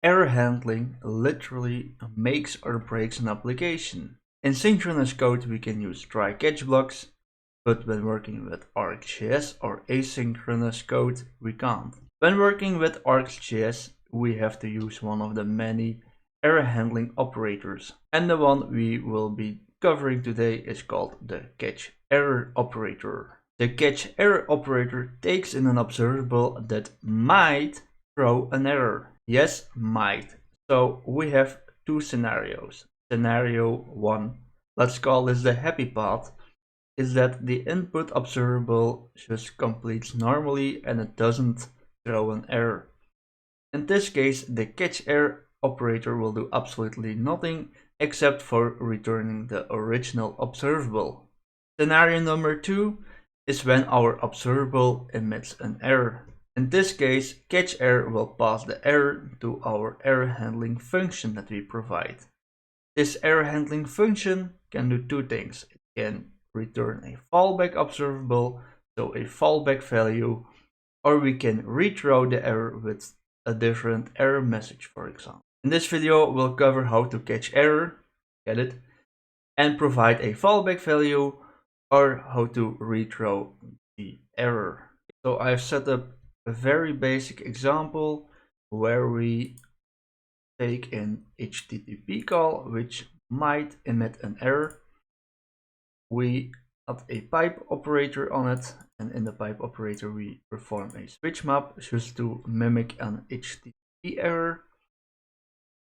Error handling literally makes or breaks an application. In synchronous code we can use try catch blocks, but when working with RxJS or asynchronous code we can't. When working with RxJS we have to use one of the many error handling operators, and the one we will be covering today is called the catchError operator. The catchError operator takes in an observable that might throw an error. Yes, might. So we have two scenarios. Scenario 1, let's call this the happy path, is that the input observable just completes normally and it doesn't throw an error. In this case, the catchError operator will do absolutely nothing except for returning the original observable. Scenario number 2 is when our observable emits an error. In this case, catchError will pass the error to our error handling function that we provide. This error handling function can do two things. It can return a fallback observable, so a fallback value, or we can rethrow the error with a different error message, for example. In this video, we'll cover how to catch error, get it, and provide a fallback value, or how to rethrow the error. So I've set up a very basic example where we take an HTTP call which might emit an error. We add a pipe operator on it, and in the pipe operator we perform a switch map just to mimic an HTTP error.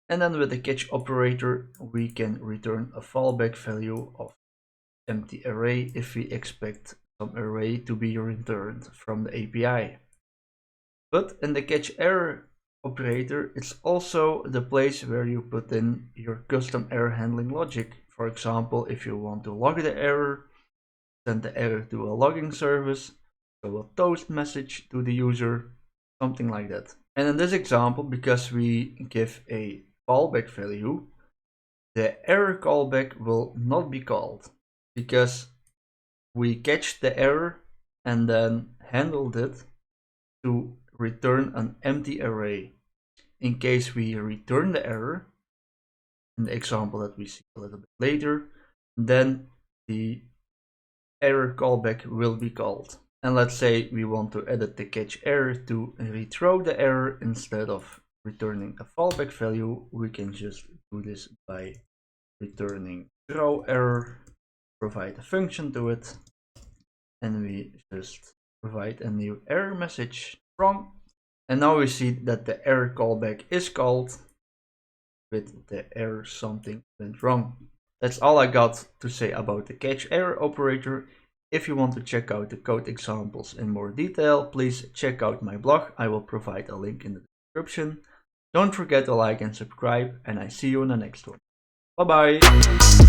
And then with the catch operator we can return a fallback value of empty array if we expect some array to be returned from the API. But in the catchError operator, it's also the place where you put in your custom error handling logic. For example, if you want to log the error, send the error to a logging service, show a toast message to the user, something like that. And in this example, because we give a fallback value, the error callback will not be called because we catch the error and then handled it to return an empty array. In case we return the error, in the example that we see a little bit later, then the error callback will be called. And let's say we want to edit the catchError to rethrow the error instead of returning a fallback value, we can just do this by returning throw error, provide a function to it, and we just provide a new error message, wrong. And now we see that the error callback is called with the error something went wrong. That's all I got to say about the catchError operator. If you want to check out the code examples in more detail, please check out my blog. I will provide a link in the description. Don't forget to like and subscribe, and I see you in the next one. Bye bye!